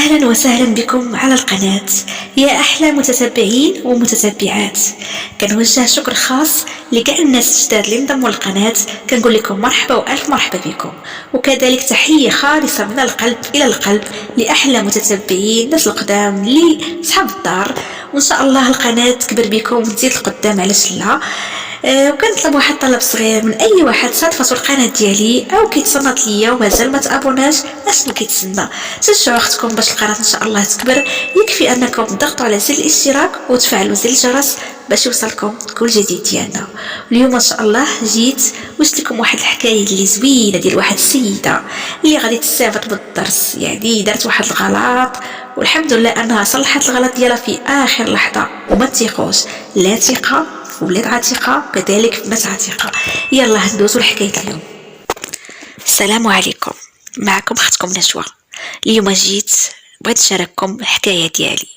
أهلا وسهلا بكم على القناة يا أحلى متتبعين ومتتبعات. كنوجه شكر خاص لكاع الناس الجداد اللي انضموا للقناة. كنقول لكم مرحبا وألف مرحبا بكم، وكذلك تحية خالصة من القلب إلى القلب لأحلى متتبعين، ناس القدام لصحاب الدار. وإن شاء الله القناة تكبر بكم وتزيد القدام على لا. وكنطلب واحد طلب صغير من اي واحد صادفته القناه ديالي او كيتصنت ليا ومازال ما تابوناش، اشنو كيتسنى؟ تشجعوا اختكم باش القناه ان شاء الله تكبر. يكفي انكم تضغطوا على زر الاشتراك وتفعلوا زر الجرس باش يوصلكم كل جديد ديالنا. اليوم ان شاء الله جيت وشت لكم واحد الحكايه اللي زوينه ديال واحد السيده اللي غادي تستافد من الدرس. يعني دارت واحد الغلط والحمد لله انها صلحت الغلط ديالها في اخر لحظه. وما تيقوش لا ثقه ولاد عتيقة كذلك بنات عتيقة. يلا ندوزو لحكاية اليوم. السلام عليكم، معكم اختكم نشوى. اليوم جيت بغيت نشارككم الحكاية ديالي،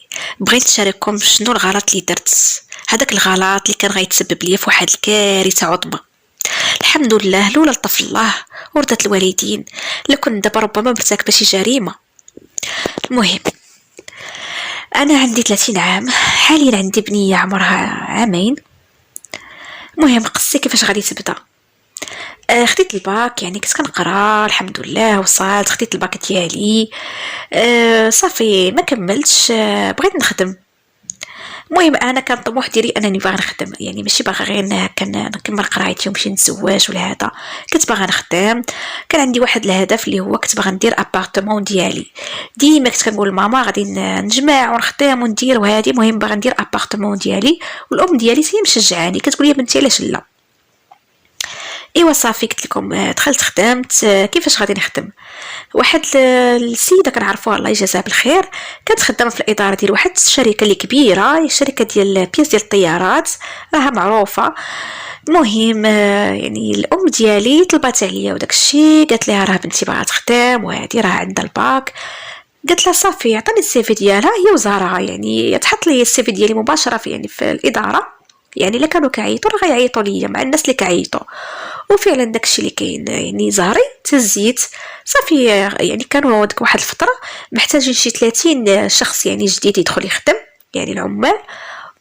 بغيت نشارككم شنو الغلط اللي درت. هذاك الغلط اللي كان غيتسبب لي في واحد الكارثة عظمى. الحمد لله لولا لطف الله ورضة الوالدين لكن دابا ربما مرتكبة شي جريمة. المهم انا عندي 30 عام حاليا، عندي بنية عمرها عامين. المهم قصتي كيفاش غادي تبدا. خديت الباك، يعني كنت كنقرا الحمد لله وصلت خديت الباك ديالي. صافي ما كملتش، بغيت نخدم. المهم انا كان طموح ديالي انني باغا نخدم، يعني ماشي باغا غير نكمل قرايتي ونمشي نتزوج ولا هذا. كنت باغا نخدم، كان عندي واحد الهدف اللي هو كنت باغا ندير ابارتمون ديالي. ديما كنت كنقول لماما غادي نجمع ونخدم وندير وهذه. المهم باغا ندير ابارتمون ديالي، والام ديالي هي مشجعاني كتقول لي بنتي علاش لا. ايوا صافي قلت لكم دخلت خدمت. كيفاش غادي نخدم؟ واحد السيده كنعرفوها الله يجازيها بالخير، كانت خدامه في الاداره ديال واحد الشركه اللي كبيره، الشركه ديال بياس ديال الطيارات راها معروفه. المهم يعني الام ديالي طلبات عليا وداك الشيء، قالت لها راه بنتي باغا تخدم وهذه راه عندها الباك. قلت لها صافي عطيني السيفي ديالها هي وزارها، يعني تحط لي السيفي ديالي مباشره في الاداره. يعني الا كانوا كيعيطوا راه غيعيطوا ليا مع الناس اللي كيعيطوا. وفعلا داكشي اللي كاين، يعني زهري تزيت صافي. يعني كانوا ديك واحد الفتره محتاجين شي 30 شخص يعني جديد يدخل يخدم، يعني العمال.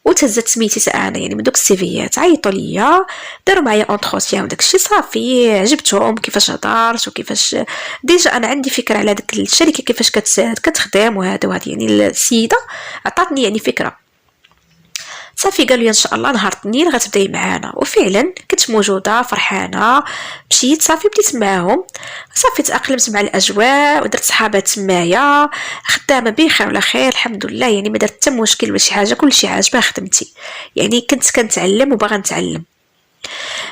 وتهزت سميتي انا يعني من دوك السيفيات، عيطوا ليا داروا معايا اونتروتيان وداكشي. صافي عجبتهم كيفاش هضرت وكيفاش ديجا انا عندي فكره على ديك الشركه كيفاش كتخدم وهذا وهذا. يعني السيده عطاتني يعني فكره. صافي قالوا لي ان شاء الله نهار الاثنين غتبداي معانا. وفعلا كنت موجوده فرحانه، مشيت صافي بديت معاهم. صافي تاقلمت مع الاجواء ودرت صحابات تمايا، خدامه بخير ولا خير الحمد لله. يعني ما درت حتى مشكل ولا شي حاجه، كلشي عاجبها خدمتي. يعني كنت كنتعلم وباغا نتعلم.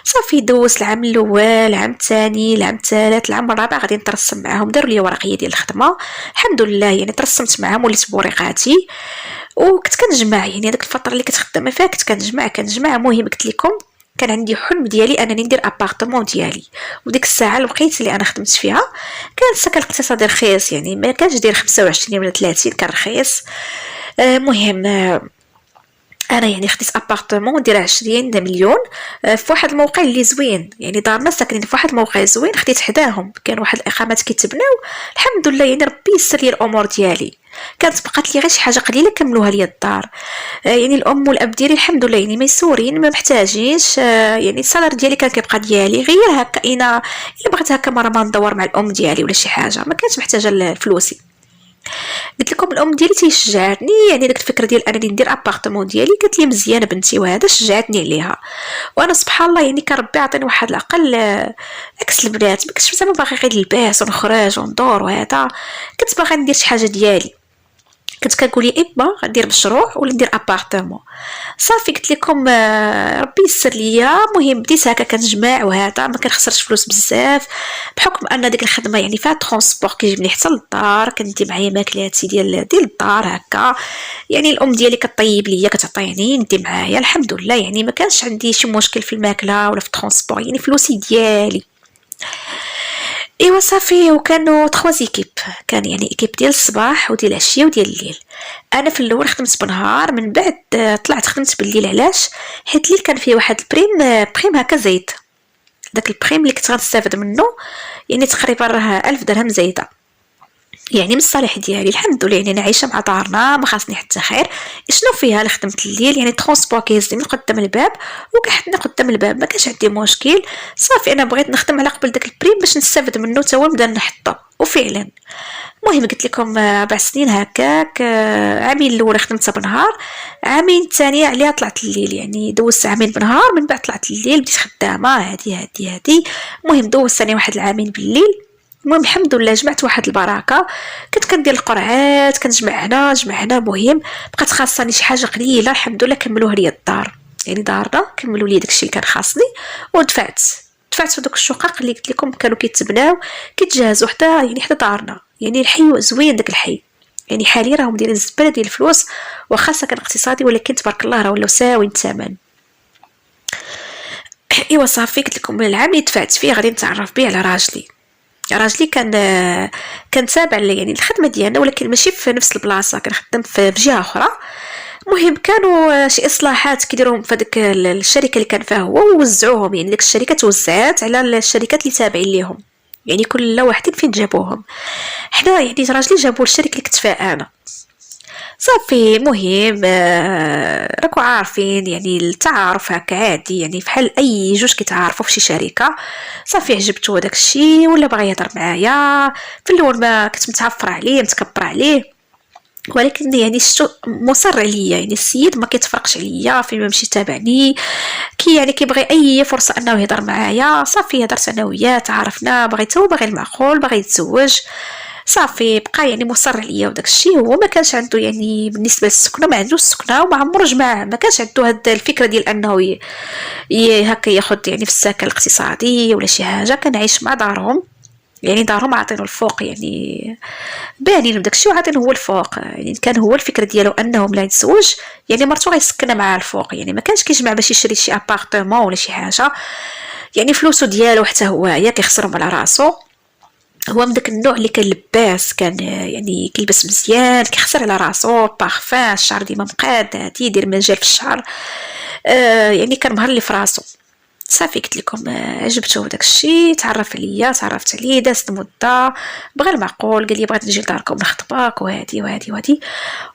صافي دوز العام الاول، العام الثاني، العام الثالث، العام الرابع غادي نترسم معاهم. داروا لي ورقيه ديال الخدمه الحمد لله، يعني ترسمت معاهم وليت بوريقاتي. وكنت كنجمع، يعني هذيك الفتره اللي كنت خدامه فيها كنت كنجمع. المهم قلت لكم كان عندي حلم ديالي انني ندير ابارتمون ديالي. وديك الساعه الوقيت اللي انا خدمت فيها كان السكن الاقتصادي رخيص، يعني ما كانش داير 25 ولا 30، كان رخيص. المهم انا يعني خديت ابارتمون ديال 20 مليون في واحد الموقع اللي زوين. يعني دارنا ساكنين في واحد الموقع زوين، خديت حداهم كان واحد الاقامات كيتبناو الحمد لله. يعني ربي يسر لي الامور ديالي. كانت بقات لي غير شي حاجه قليله كملوها لي الدار. يعني الام والاب ديالي الحمد لله يعني ميسورين ما محتاجينش. يعني الصالير ديالي كان كيبقى ديالي غير هكا. الا بغيت هكا مره ما ندور مع الام ديالي ولا شي حاجه ما كانتش محتاجه لفلوسي. قلت لكم الام ديالي تيشجعتني، يعني ديك الفكره ديال انني ندير ابارتمون ديالي قالت لي مزيانه بنتي وهذا، شجعتني عليها. وانا سبحان الله يعني كربي عطيني واحد العقل عكس البنات. ما كنتش زعما باغي غير نلبس ونخرج وندور وهذا، كنت باغا ندير شي حاجه ديالي. كنت كنقول لي اما غندير مشروع ولا ندير ابارتمون. صافي قلت لكم ربي يسر ليا. المهم بديت هكا كنجمع وهذا، ما كنخسرش فلوس بزاف بحكم ان ديك الخدمه يعني فيها ترونسبور كيجيبني حتى للدار. كندي معايا ماكلاتي ديال الدار هكا. يعني الام ديالي كطيب ليا كتعطيني ندي معايا الحمد لله. يعني ما كانش عندي شي مشكل في الماكله ولا في الترونسبور، يعني فلوسي ديالي. ايوا صافي. وكانوا 3 ايكيب، كان يعني ايكيب ديال الصباح وديال العشيه وديال الليل. انا في الاول خدمت بالنهار، من بعد طلعت خدمت بالليل. علاش؟ حيت الليل كان فيه واحد البريم هكا زايد. داك البريم اللي كنت غنستافد منه يعني تقريبا راه 1000 درهم زايده. يعني من الصالح ديالي الحمد لله، يعني انا عايشه مع دارنا ما خاصني حتى خير. شنو فيها اللي خدمت الليل، يعني ترونسبور كيهزني من قدام الباب وكيحطني قدام الباب، ما كانش عندي مشكل. صافي انا بغيت نخدم على قبل داك البريم باش نستافد منه تا هو نبدا نحطه، وفعلا المهم قلت لكم 4 سنين هكاك. عامين الاول خدمتها بنهار، عامين الثانيه عليها طلعت الليل، يعني دوزت عامين بنهار من بعد طلعت الليل بديت خدامه هادي. المهم دوزت ثاني واحد العامين بالليل. المهم الحمد لله جمعت واحد البركه، كنت كندير القرعات كنجمع هنا جمع هنا. مهم بقات خاصني شي حاجه قليله، الحمد لله كملوها لي الدار، يعني دارنا كملوا لي داكشي اللي كان خاصني ودفعت. دفعت دوك الشقق اللي قلت لكم كانوا كيتبناو كيتجهزوا حتى يعني حتى دارنا، يعني الحي زوين داك الحي، يعني حاليا راهم دايرين الزباله ديال الفلوس، واخا سكن اقتصادي ولكن تبارك الله راه ولاو ساويين الثمن. ايوا صافي قلت لكم العام اللي دفعت فيه غادي نتعرف به على راجلي كان تابع لي يعني الخدمه ديالنا، ولكن ماشي في نفس البلاصه، كان خدام في جهه اخرى. المهم كانوا شي اصلاحات كيديروهم في ديك الشركه اللي كان فيها هو، ووزعوهم، يعني ديك الشركه توزعات على الشركات اللي تابعين ليهم، يعني كل واحد فين جابوهم. حنا يعني راجلي جابوا الشركه اللي كنت فيها انا. صافي مهم راكو عارفين يعني التعارف هكا عادي، يعني فحال اي جوج كيتعارفوا في شي شركه. صافي عجبته داك الشيء ولا باغي يهضر معايا. في الاول ما كنت متعفر عليه متكبر عليه، ولكن يعني شتو مصر عليا، يعني السيد ما كيتفرقش عليا فيما مشي تابعني، كي يعني كيبغي اي فرصه انه يهضر معايا. صافي هضرت انا وياه تعرفنا، باغي تو باغي المعقول باغي يتزوج. صافي بقى يعني مصر عليا وداك الشيء. هو ما كانش عنده يعني بالنسبه للسكنه ما عندوش السكنه، وما عمره جمع، ما كانش عنده هاد الفكره ديال انه هكا ياخذ يعني في السكن الاقتصادي ولا شي حاجه. كان عايش مع دارهم، يعني دارهم عاطينه الفوق، يعني بانين بداك الشيء وعاطينه هو الفوق. يعني كان هو الفكره ديالو انه ملي يتزوج يعني مرتو غيسكنها معاه الفوق، يعني ما كانش كيجمع باش يشري شي ابارتمون ولا شي حاجه. يعني فلوسو ديالو حتى هو كيخسرهم على راسو. هو من داك النوع اللي كان لباس، كان يعني كيلبس مزيان كيخسر على راسو، بارفان الشعر ديما مقاد هادي يدير مجال في الشعر. يعني كان مهر لي في راسو. صافي قلت لكم عجبته داك الشيء، تعرف عليا تعرفت عليه، دازت مده بغى المعقول، قال لي بغيت نجي لداركم نخطبك وهادي.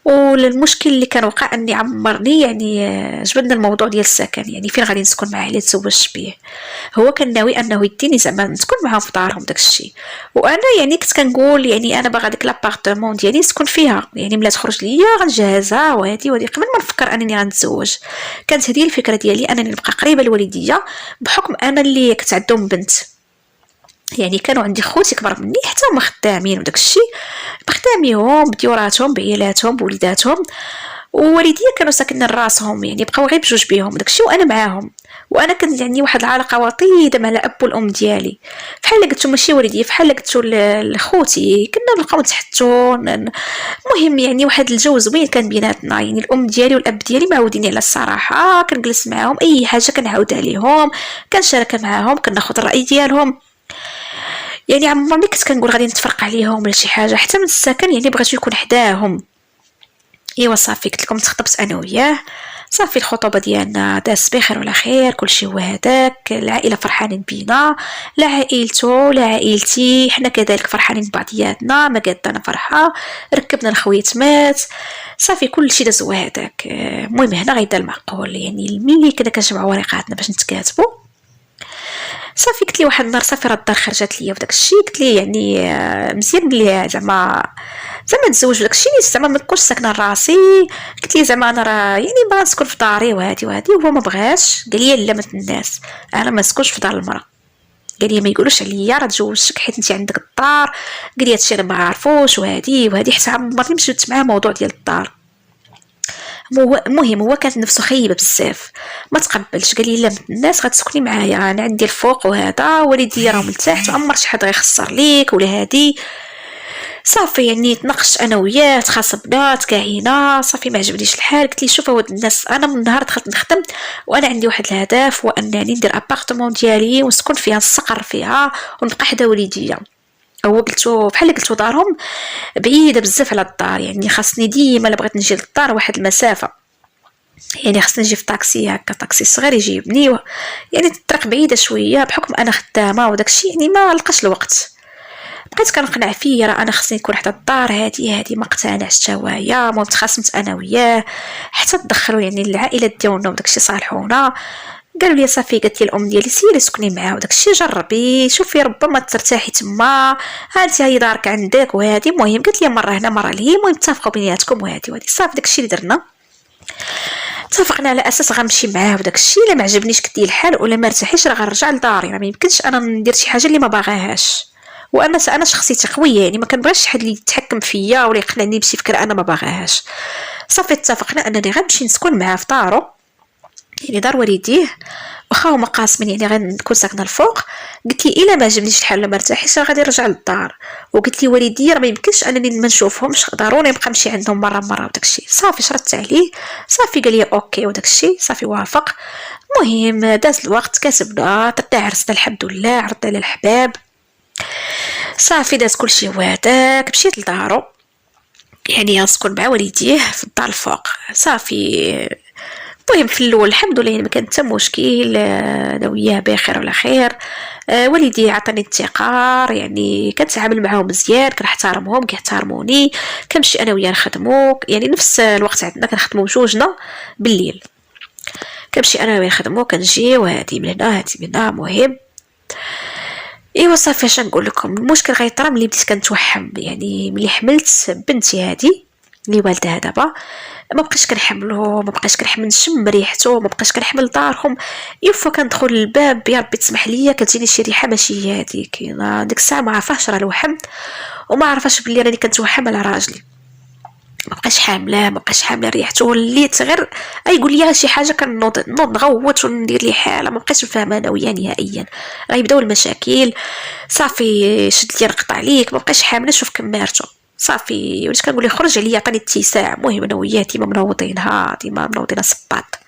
والمشكل اللي كان وقع اني عمرني يعني جبدنا الموضوع ديال السكن، يعني فين غادي نسكن معاه اللي تزوجت به. هو كان ناوي انه يديني زعما نسكن معاهم في دارهم داك الشيء، وانا يعني كنت كنقول يعني انا باغا ديك لابارتمون ديالي نسكن فيها، يعني ملي تخرج ليا غنجهزها وهادي قبل ما نفكر انني غنتزوج. كانت هذه الفكره ديالي انني نبقى قريبه لوالديا، بحكم انا اللي كنت عندهم بنت، يعني كانوا عندي خوتي كبر مني حتى هما خدامين وداك الشيء، بخداميهم بديوراتهم بعيالاتهم بوليداتهم. ووالديا كانوا ساكنين راسهم، يعني بقاو غير بجوج بيهم داكشي وانا معاهم. وانا كان يعني واحد العلاقه وطيده مع الاب والام ديالي، بحال قلتو ماشي والدي بحال قلتو لخوتي، كنا نبقاو نتحتو. المهم يعني واحد الجو زوين كان بيناتنا، يعني الام ديالي والاب ديالي معودين على الصراحه، كنجلس معاهم اي حاجه كنعاود عليهم، كنشارك معاهم كناخذ الراي ديالهم. يعني عمرني كنت كنقول غادي نتفرق عليهم ولا شي حاجه، حتى من السكن يعني بغيت يكون حداهم. ايوا صافي قلت لكم تخطبت انا وياه. صافي الخطوبه ديالنا داز بخير ولا خير، كلشي هو هذاك، العائله فرحانين بينا، لا عائلته لا عائلتي، حنا كذلك فرحانين ببعضياتنا، ما قادنا فرحه. ركبنا الخويتمات، صافي كلشي داز هو هذاك. المهم هنا غيدا المعقول، يعني ملي كنا كنجمعوا ورقاتنا باش نتكاتبوا. صافي قلت لي واحد النهار صافي راه الدار خرجت ليا وداك الشيء، قلت لي يعني مزيان بلي زعما نتزوج وداك الشيء، زعما ما نكونش ساكنه راسي. قلت لي زعما انا راه يعني باغا نسكن في داري وهادي وهو ما بغاش، قال لي لا ما الناس انا ما نسكنش في دار المراه. قال لي ما يقولوش عليا راه تزوجتك حيت انت عندك الدار. قال لي هادشي انا ما عارفوش وهادي حتى عمرني مشيت معاه موضوع ديال الدار. المهم هو كانت نفسه خيبه بزاف، ما تقبلش. قال لي لا الناس غتسكني معايا، انا عندي الفوق وهذا، والدي راهم لتحت، وعمر شي حد غيخسر ليك ولا هادي. صافي يعني تناقشت انا وياه، تخاصمنا تكاهينا، صافي ما عجبنيش الحال. قلت لي شوف هاد الناس، انا من نهار دخلت نخدم وانا عندي واحد الهدف، هو انني ندير ابارتمون ديالي ونسكن فيها نستقر فيها ونبقى حدا والديا. هو قلتو بحال قلتو دارهم بعيده بزاف على الدار، يعني خاصني ديما الا بغيت نجي للدار واحد المسافه، يعني خاصني نجي في طاكسي هكا، طاكسي صغير يجيبني يعني الطريق بعيده شويه بحكم انا خدامه وداكشي، يعني ما لقاش الوقت. بقيت كنقنع فيه راه انا خصني نكون حدا الدار، هادي ما اقتنعش حتى هوايا، المهم تخاصمت انا وياه حتى تدخلوا يعني العائله ديالنا وداكشي صالحونا. قالوا لي صافي، قالت لي الام ديالي سيري سكني معاه وداكشي، جربي شوفي ربما ترتاحي تما، هانتي هي دارك عندك وهادي. المهم قالت لي مره هنا مره لهي، المهم اتفقوا بيناتكم وهادي صافي داكشي اللي درنا. اتفقنا على اساس غنمشي معاه وداكشي، الا ما عجبنيش كدي الحال ولا ما ارتاحيش راه غنرجع لداري، راه ما يمكنش انا ندير شي حاجه اللي ما باغاهاش. وانا شخصيتي قويه يعني ما كنبغيش شي حد اللي يتحكم فيا ولا يقنعني بشي فكره انا ما باغاهاش. صافي اتفقنا انني غنمشي نسكن معاه في دارو، يعني دار والديه، واخا هما قاسمين يعني غنكون ساكنه الفوق. قلت لي الا ما عجبنيش الحال ولا ما ارتاحيش راه غادي نرجع للدار. وقلت لي والدي راه ما يمكنش انني ما نشوفهمش، ضروري نبقى نمشي عندهم مره وداكشي. صافي شرطت عليه، صافي قال لي اوكي وداكشي، صافي وافق. المهم داز الوقت كسبنا عرسنا الحمد لله، عرضنا على الحباب، صافي داز كلشي وهداك، مشيت لدارو يعني نسكن مع والديه في الدار الفوق. صافي المهم في الاول الحمد لله ما كان حتى مشكل، انا وياه بخير ولا خير. والدي عطاني الثقه، يعني كنتعامل معاهم مزيان، كنحترمهم كيحترموني، كنمشي انا وياه نخدمو يعني نفس الوقت عندنا كنخدمو بجوجنا بالليل، كنمشي انا وياه نخدمو كنجي وهادي من هنا هادي من هنا. مهم ايوا صافي اش نقول لكم، المشكل غيطرا ملي بديت كنتوحم، يعني ملي حملت بنتي هادي اللي والدها دابا، ما بقيتش كنحملو، ما بقيتش كنحمل نشم ريحتو، ما بقيتش كنحمل دارهم. يوفا كندخل للباب يا ربي تسمح ليا كتجيني شي ريحه ماشي هي هذيك، ديك الساعه ما عرفاش راه الوحم، وما عرفاش بلي راني كنتوحم على راجلي. ما بقاش حامله ريحته، وليت غير يقول لي شي حاجه كنوض نغوت وندير لي حاله، ما بقيتش نفهم انا وياه نهائيا. غيبداو المشاكل، صافي شد لي نقطع عليك، ما بقاش حامله نشوف كمارته. صافي وليت كنقول لي خرج عليا عطاني اتساع. المهم انا وياه ديما منوضينها صباط.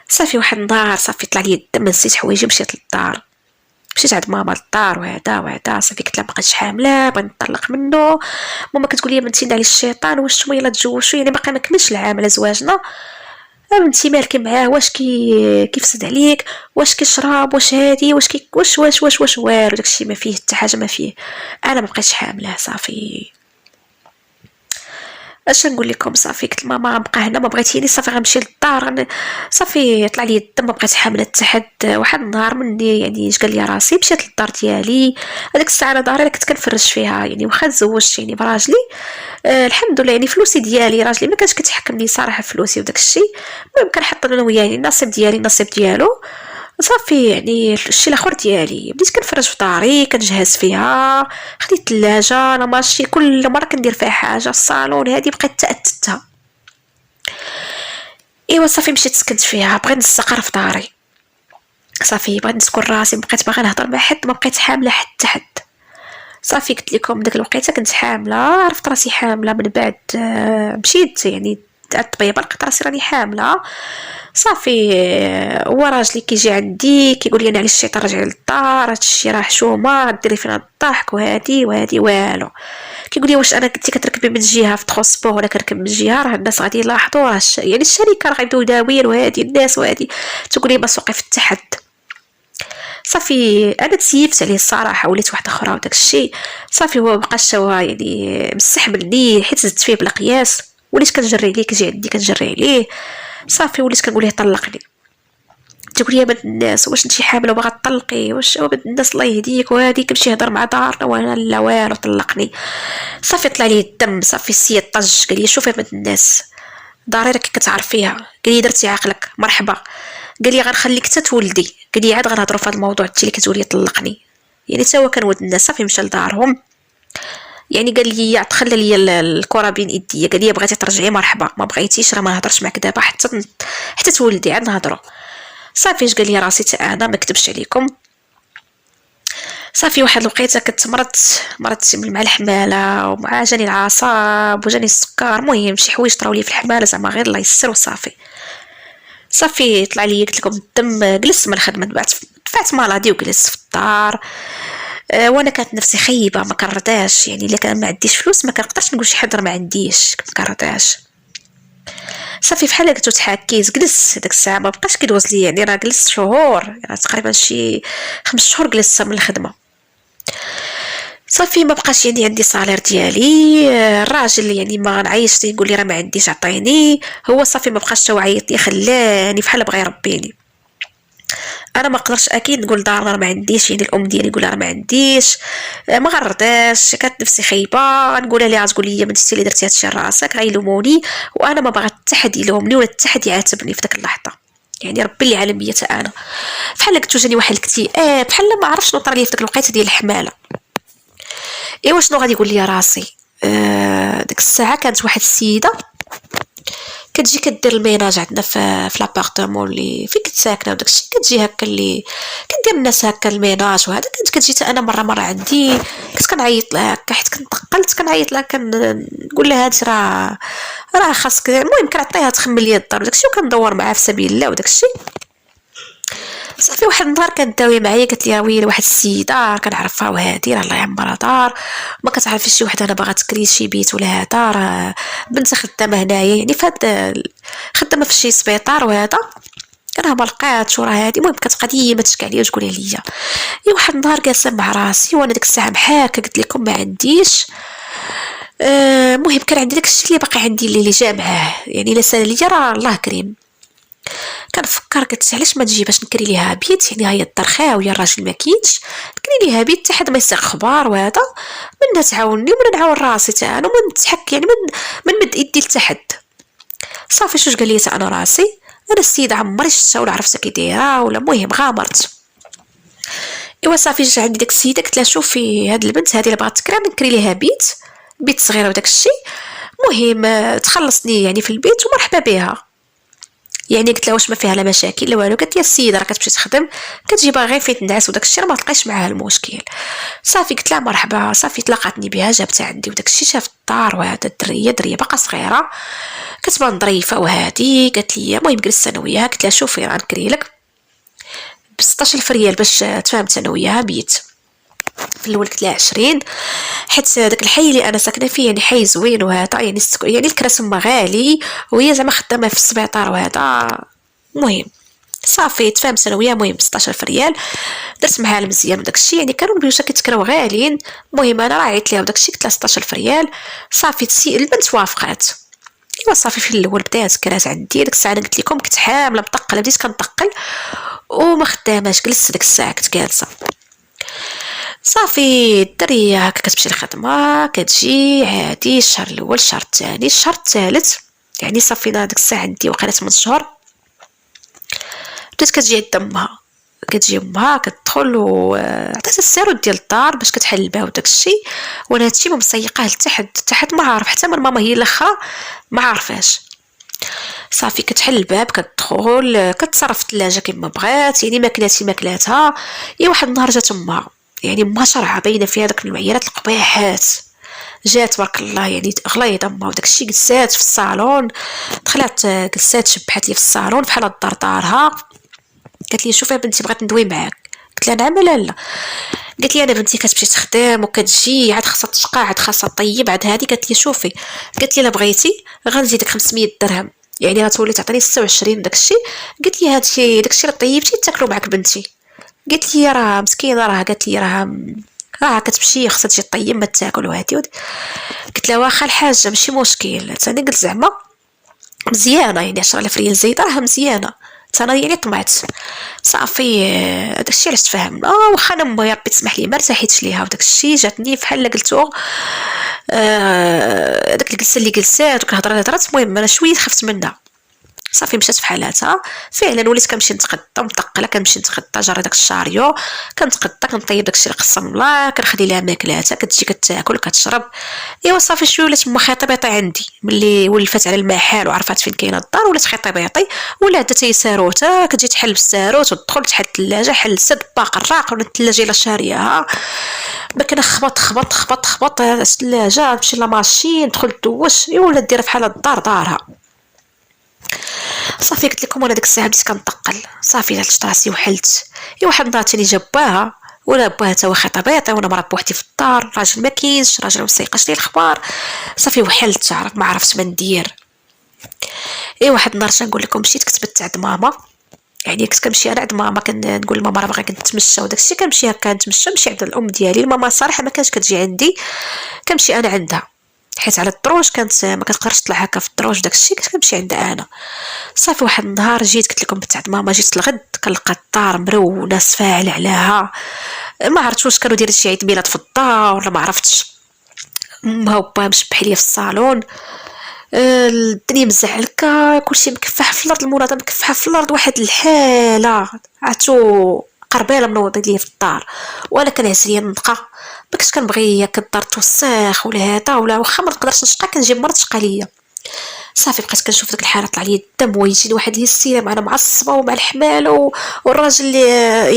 صافي واحد النهار صافي طلع لي الدم، نسيت حوايجي مشيت للدار، مشيت عند ماما للدار وهذا صافي قلت لها مابقيتش حامله بغيت نطلق منه. ماما كتقول لي بنتي على الشيطان، واش نتوما يلا تزوجوا يعني باقي ما كملش العام على زواجنا، بنتي مالك معاه، واش كيفسد عليك، واش كيشرب، واش هادي، واش واش والو داكشي ما فيه حتى حاجه ما فيه. انا ما بقيتش حامله صافي اش نقول لكم. صافي قلت لماما نبقى هنا ما بغيتيني، صافي غنمشي للدار صافي طلع لي الدم، ما بقيت حامله حتى حد. واحد النهار مني يعني اش قال لي راسي مشيت للدار ديالي، هذيك الساعه انا داري كنت كنفرج فيها يعني، واخا تزوجت يعني براجلي الحمد لله يعني فلوسي ديالي، راجلي ما كانش كيتحكمني صراحه فلوسي وداك الشيء. المهم كنحط انا وياه يعني النصيب ديالي النصيب ديالو، صافي يعني الشي الاخر ديالي. بديت كنفرج في داري كنجهز فيها، خديت الثلاجه انا ماشي كل مره كندير فيها حاجه، الصالون هذه بقيت تاتتها. ايوا صافي مشيت سكنت فيها، بغيت نستقر في داري، صافي بغيت نسكن راسي، بقيت باغا نهضر مع حد، ما بقيت حامله حتى حد. صافي قلت لكم ديك الوقيته كنت حامله، عرفت راسي حامله من بعد مشيت يعني الطبيبه لقيت راسي راني حامله. صافي هو راجلي كيجي عندي كيقول لي انا علاش الشيطان راجع للدار، هادشي راه حشومه ديري فينا الضحك وهادي والو. كيقول لي واش انا كنتي كتركبي من جهه في ترونسبور ولا كنركب من جهه، راه الناس غادي يلاحظوا راه يعني الشركه راه غيبداو يداوير وهادي الناس وهادي. تقول لي ما سوقي في التحد. صافي انا تسيفت عليه الصراحه، وليت واحده اخرى وداك الشيء. صافي هو مابقاش هو يعني مستحملني، حيت زدت فيه بلا قياس، وليت كنجري عليه كيجي عندي كنجري عليه. صافي وليت كنقول ليه طلقني، تقول لي بنت الناس واش انتي حامله وباغا تطلقي، واش بنت الناس الله يهديك وهادي كيمشي يهضر مع دارنا وانا لا والو طلقني. صافي طلع لي الدم، صافي السيد طج قال لي شوفي بنت الناس داري راكي كتعرفيها، قال لي درتي عقلك مرحبا، قال لي غنخليك حتى تولدي، قال لي عاد غنهضروا في هذا الموضوع انت اللي كتقولي طلقني. يعني حتى هو كان ولد الناس. صافي مشى لدارهم، يعني قال لي تخلى لي الكره بين ايديا، قال لي بغيتي ترجعي مرحبا، ما بغيتيش راه ما نهضرش معك دابا حتى تولدي عاد نهضروا. صافي اش قال لي راسي حتى انا ما كتبش عليكم. صافي واحد الوقيته كنت مرضت مع الحماله، ومع جاني العصاب وجاني السكر، المهم شي حوايج طراو لي في الحماله زعما غير الله يسر. وصافي صافي طلع لي قلت لكم الدم، جلست من الخدمه دفعت مالادي وجلست في الدار. وانا كانت نفسي خيبه ما كرهتهاش، يعني الا كان ما عنديش فلوس ما كنقدرش نقول شي حد ما عنديش، ما كرهتهاش. صافي بحال قلت تحكيت جلست ديك الساعه ما بقاش كيدوز لي، يعني راه جلست شهور، يعني تقريبا شي 5 شهور جلست من الخدمه. صافي ما بقاش يعني عندي صالير ديالي. الراجل يعني ما نعيش يقول لي راه ما عنديش عطيني، هو صافي ما بقاش تو عيط لي، خلاني بحال بغى يربيني. انا ما نقدرش اكيد نقول دار راه ما عنديش، يعني الام ديالي يقول راه ما عنديش. ما غرداش، كانت نفسي خايبه نقولها ليها تقول لي ما انت اللي درتي هادشي لراسك، غيلوموني. وانا ما بغات حتى حد يلومني ولا حتى حد يعاتبني في ديك اللحظه. يعني ربي اللي عالم بيا انا بحال قلت جاني واحد الاكتئاب، بحال ما عرفتش شنو طرا لي في ديك الوقيته ديال الحماله. ايوا شنو غادي يقول لي راسي؟ ديك الساعه كانت واحد السيده كتجي كدير الميناج عندنا في لابارتمون اللي فين كنت ساكنه، وداكشي كتجي هكا اللي كندير الناس هكا الميناج. وهذا كنت كتجي حتى انا مره عندي، كنت كنعيط لها هكا حيت كنت تقلت كنعيط لها، كنقول لها هادشي راه خاصك. المهم كنعطيها تخمم لي الدار وداكشي، وكندور معاها في سبيل الله وداكشي. صافي واحد النهار كانت داويه معايا، قالت لي ويلي واحد السيده كنعرفها وهادي راه الله يعمرها دار، ما كتعرفيش شي وحده انا باغا تكري شي بيت ولا هذا، راه بنت خدامه هنايا يعني فهاد خدامه في شي سبيطار وهذا، راه ما لقاتش وراه هادي. المهم كتبقى ديما تشكي عليا وتقول لي. اي واحد النهار جالسه مع راسي وانا ديك الساعه محاكه، قلت لكم ما عنديش. المهم كان عندي داكشي اللي باقي عندي اللي جا معاه، يعني لا سال ليا راه الله كريم. كنفكر قلت علاش ما تجيباش نكري ليها بيت، يعني هي الدار خاويه الراجل ما كاينش، نكري ليها بيت حتى حد ما يسيق خبار وهذا، منها تعاونني ومن نعاون راسي حتى انا، ومن نتحك يعني من مد يدي لتا حد. صافي شوش قال لي انا راسي انا السيده عمري شفتها ولا عرفتها كي دايره ولا، المهم غامرت. ايوا صافي جا عندي ديك السيده قلت لها شوفي هاد البنت هادي اللي بغات تكري نكري ليها بيت صغيره وداك الشيء، المهم تخلصني يعني في البيت ومرحبا بها. يعني قلت لها واش ما فيها لا مشاكل لا والو، قالت لي السيده راه كتمشي تخدم كتجيبها غير فين تنعس وداك الشيء، ما تلقايش معاها المشكل. صافي قلت لها مرحبا، صافي تلاقاتني بها جابتها عندي وداك الشيء، شافت الدار وهذا دريه باقا صغيره كتبان ظريفه وهادي. قالت لي المهم جلست انا وياها، قلت لها شوفي غنكري لك ب 16000 ريال باش تفاهمت انا وياها بيت. في الاول قلت لها 20، حيت داك الحي اللي انا ساكنه فيه يعني حي زوين وهذا، يعني يعني الكراس ما غالي، وهي زعما خدامه في السبيطار وهذا. المهم صافي تفاهمت انا وياه، المهم 16000 ريال درت معها المزيان وداك الشيء، يعني كانوا البيوت كيتكراو غاليين. المهم انا راه عيطت ليها وداك الشيء قلت لها 16000 ريال. صافي البنت وافقات. ايوا صافي في الاول بدات كرات عندي ديك الساعه، انا قلت لكم كنت حامله مطقله، بديت كنطقل وما خداماش، جلست ديك الساعه كنت جالسه. صافي الدريه هكا كتمشي للخدمه كتجي عادي، الشهر الاول الشهر الثاني الشهر الثالث، يعني صافينا ديك الساعه عندي وقيله 8 شهور. بدات كتجي عند امها، كتجي امها كتدخل وعطيتها السيرود ديال الدار باش كتحل الباب وداك الشيء، وانا هادشي ما مسيقاه لتحت ما عارف، حتى من ماما هي الاخرى ما عارفاش. صافي كتحل الباب كتدخل كتصرف الثلاجه كما بغات، يعني ماكلاتها. اي واحد النهار جات امها، يعني امها شرعه باينه فيها داك المعيرات القبيحات، جات تبارك الله يعني غليظه امها وداك الشيء. جلسات في الصالون، دخلت جلسات شبحات لي في الصالون بحال الدار دارها. قالت لي شوفي بنتي بغيت ندوي معاك. قلت لها نعم لا. قالت لي انا بنتي كتمشي تخدم وكتجي عاد خاصها تشقى عاد خاصها طيب عاد هادي. قالت لي شوفي، قالت لي الا بغيتي غنزيدك 500 درهم، يعني غتولي تعطيني 26 داك الشيء. قلت لي هادشي داك الشيء اللي طيبتي تاكلوا معاك بنتي. قالت لي راه مسكينه، قالت لي راه كتمشي خاصها تجي طيب ما تاكل وهادي. قلت لها واخا الحاجه ماشي مشكل، انا قلت زعما مزيانه يعني 10000 ريال زايده راه مزيانه، انا يعني طمعت. صافي داكشي علاش تفاهمنا. واخا انا امي ربي تسمح لي ما ارتحيتش ليها وداك الشيء، جاتني بحال قلتو داك الجلسه اللي جلسات هضرات. المهم انا شويه خفت منها. صافي مشات في حالاتها فعلا، وليت كنمشي نتغدى متقله، كنمشي نتغدى جري داك الشاريو كنتغدى كنطيب داكشي اللي قسم الله، كنخلي لها ماكلاتها كتجي كتاكل كتشرب. ايوا صافي شويه ولات ما خطيبيطي عندي ملي ولفات على المحل وعرفات فين كاينه الدار، ولات خطيبيطي ولا عندها يساروته كتجي تحل بالساروت وتدخل تحل الثلاجه حل السد باق الراق ولا الثلاجه الا شارياها. ما كان خبط الثلاجه تمشي لا ماشين ندخل دوش، ايوا ولا دير بحال الدار دارها. صافي قلت لكم انا ديك الساعه بديت كنطقل، صافي جات راسي وحلت. اي واحد النهار ثاني جا باها ولا باها تا هو خطيبيطي وانا مرا بوحدي في الدار، راجل ما كاينش، راجل ما مسيقاش لي الاخبار. صافي وحلت، ما عرفت ما ندير. اي واحد النهار نقول لكم مشيت كتبت عند ماما، يعني كنت كنمشي انا عند ماما، كنقول لماما راه باغا كنتمشى وداك الشيء، كنمشي هكا نتمشى، نمشي عند الام ديالي. الماما صراحه ما كانش كتجي عندي، كنمشي انا عندها، حيت على الدروج كانت ما كتقدرش تطلع هكا في الدروج داك الشيء، كنت كنمشي عندها انا. صافي واحد النهار جيت قلت لكم بنت عند ماما، جيت الغد كنلقى الدار مرونه سفاعل عليها، ما عرفتش واش كانوا دايرين شي عيد ميلاد في الدار ولا ما عرفتش. ما هو با مشبح ليا في الصالون، الدنيا مزعلكه، كلشي مكفح في الارض، المناضه مكفحه في الارض، واحد الحاله عرفتو قربيله منوضه ليا في الدار، وانا كنعس ليا النطقه، ما كنتش كنبغي هكا الدار توسخ ولا هذا، ولا واخا ما نقدرش نشقى كنجيب مرة تشقى ليا. صافي بقيت كنشوف ديك الحاله طلع لي الدم، ويجيني واحد الهستيريا معنا معصبه ومع الحمال والراجل اللي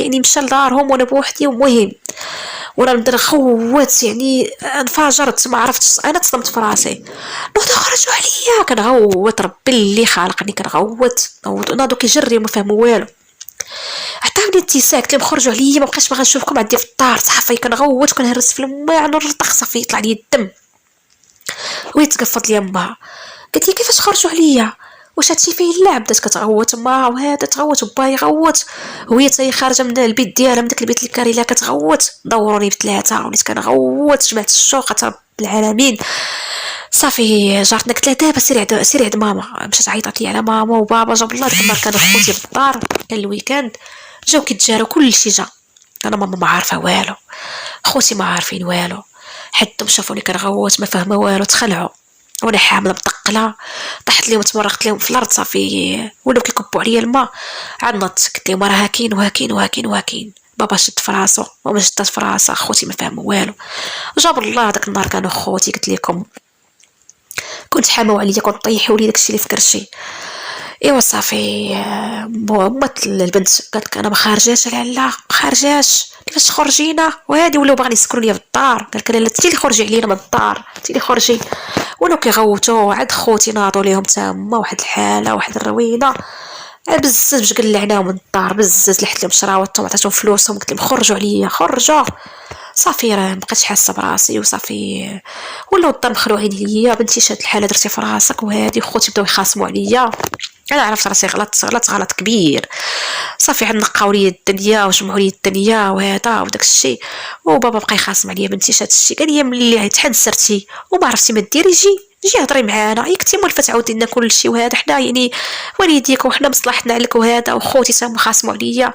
يعني مشى لدارهم وانا بوحدي. ومهم وانا نبدا نخوت، يعني انفجرت، ما عرفتش، انا تصدمت في راسي، نوض خرجوا عليا، كنغوت ربي اللي خالقني، كنغوت ناضو كيجري وما فهموا والو، عطاوني اتساع، قلت لهم خرجوا عليا، ما بقيتش باغا نشوفكم عندي في الدار. صافي كنغوت وكنهرس في الماء نرطخ، صافي يطلع لي الدم. ويتقفط لي امها، قالت لي كيفاش خرجوا عليا، واش هادشي فيه اللعب؟ بدات كتغوت ما وهذا تغوت وبا يغوت، وهي حتى هي خارجه من البيت ديالها، من داك البيت الكاري لا كتغوت، دوروني بثلاثه وليت كنغوت، جمعت الشوقه رب العالمين. صافي جارتنا قلت لها دابا سيري عند ماما، مشات عيطات لي على ماما وبابا، جاب الله ديك النهار كانوا خوتي في الدار، كان الويكاند، جاو كيتجاروا كلشي جا، انا ماما ما عارفه والو، خوتي ما عارفين والو، حدهم شافوني كنغوت ما فاهمه والو، تخلعوا وانا حامله متقله، طحت لهم تمرقت لهم في الارض. صافي ولاو كيكبوا عليا الماء، عاد نضت قلت لهم راه هاكين وهاكين وهاكين وهاكين، بابا شد في راسو وما شدت في راسها، خوتي ما فهموا والو. جاب الله داك النهار كانوا خوتي قلت لكم كنت حاموا عليا، كنت طيحوا لي داكشي اللي في كرشي. ايوا صافي امت البنت قالت لك انا ما خارجاش، لا ما خارجاش، كيفاش خرجينا وهادي، ولاو باغيين يسكروا ليا في الدار، قال لك لا انت اللي خرجي علينا من الدار، انت اللي خرجي. ولاو كيغوتوا، عاد خوتي ناضوا ليهم تما، واحد الحاله واحد الروينه، بزز باش قلعناهم من الدار، بزز لحت لهم شراوتهم، عطاتهم فلوسهم، قلت لهم خرجوا عليا خرجوا. صافي راه مبقيتش حاسه براسي، وصافي ولاو الدار مخلوعين ليا، بنتي شاد الحاله درتي في راسك وهادي، وخوتي بداو يخاصموا عليا، انا عرفت راسي غلط كبير. صافي عاد نقاو لي الدنيا وجمعوا لي الدنيا وهذا وداك الشيء، وبابا بقى يخاصم عليا، بنتي شاد الشيء، قال لي ملي تحنسرتي وما عرفتي ما ديري، جي هضري معانا، ياك انتي مولفه تعاودي لنا كل شيء وهذا، حنا يعني والديك وحنا مصلحتنا عليك وهذا، وخوتي تما خاصموا عليا،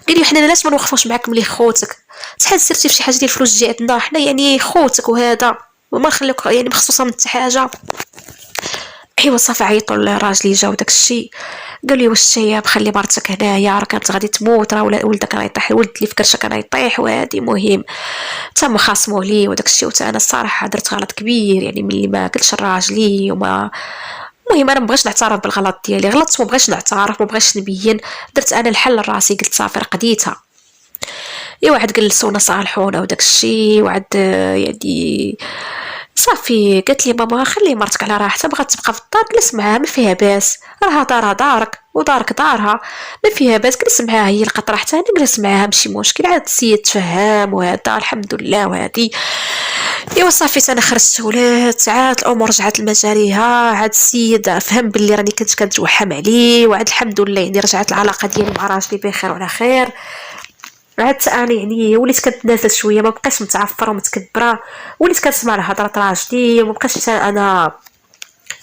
قال لي حنا علاش ما نوقفوش معاك ملي خوتك تحنسرتي في شي حاجه ديال الفلوس جي عندنا، حنا يعني خوتك وهذا، وما نخليوك يعني مخصوصه من حتى حاجه. ايوا صافي عيطوا لراجلي جا وداك الشيء، قال لي واش الشياب خلي مرتك هنايا، راه كانت غادي تموت، راه ولدك راه يطيح، الولد اللي في كرشك راه يطيح وهادي. مهم تما خاصموا لي وداك الشيء، وتا انا الصراحه درت غلط كبير، يعني ملي ما قلتش لراجلي وما، المهم انا مبغيتش نعترف بالغلط ديالي، غلطت مبغيتش نعترف، مبغيتش نبين، درت انا الحل لراسي، قلت صافي راه قديتها. ايوا عاد جلسونا صالحونا وداك الشيء، وعاد يعني صافي قالت لي ماما خلي مرتك على راحتها، بغات تبقى في الدار جلس معاها ما فيها باس، راها دارها دارك ودارك دارها، ما فيها باس، جلس معاها، هي لقات راحتها نجلس معاها ماشي مشكل، عاد السيد تفهم وهذا الحمد لله وهادي. ايوا صافي انا خرجت ولات، عاد الامور رجعت لمجاريها، عاد السيد فهم باللي راني كنت كنتوحم عليه، وعاد الحمد لله يعني رجعت العلاقه ديالي مع راجلي بخير وعلى خير. عاد انا يعني وليت كنتنازل شويه، ما بقيتش متعفره ومتكبره، وليت كنسمع لهضره راجلي، وما بقيتش حتى انا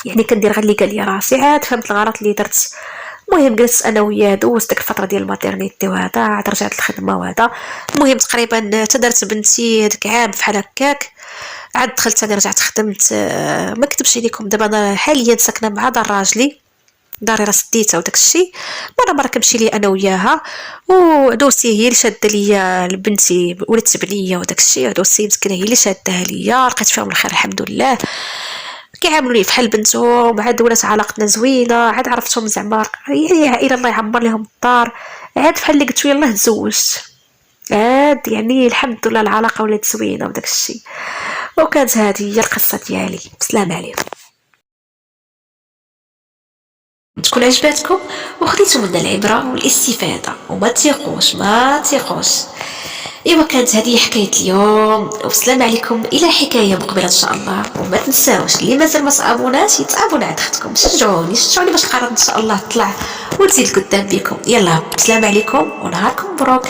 يعني كندير غير اللي قال لي راسي، عاد فهمت الغلط اللي درت. المهم جلست انا وياه، دوزت ديك الفتره ديال الماتيرنيتي وهذا، عاد رجعت الخدمه وهذا. المهم تقريبا تدرت بنتي هذاك عام بحال هكاك، عاد دخلت انا رجعت خدمت. ما كتبش عليكم دابا انا حاليا ساكنه مع دار راجلي، داري راه سديتها وداك الشيء، مره كنمشي لي انا وياها، ودوسي هي اللي شاده ليا لبنتي ولات بنيه وداك الشيء، دوسي مسكينه هي اللي شادها ليا، لقيت فيهم الخير الحمد لله، كيعاملوني بحال بنتهم، عاد ولات علاقتنا زوينه، عاد عرفتهم زعما يعني عائله الله يعمر لهم الدار، عاد بحال اللي قلت يلاه تزوجت، عاد يعني الحمد لله العلاقه ولات زوينه وداك الشيء. وكانت هذه هي القصه ديالي، بسلام عليكم. تكون عجباتكم وخديتوا منا العبرة والاستفادة، وما تيقوش ما تيقوش. ايوا كانت هذه حكاية اليوم، والسلام عليكم الى حكاية مقبلة ان شاء الله. وما تنساوش اللي مازال ما تابوناش يتابونا عند اختكم، شجعوني باش القناة ان شاء الله تطلع وتزيد قدام بكم. يلا، السلام عليكم ونهاركم مبروك.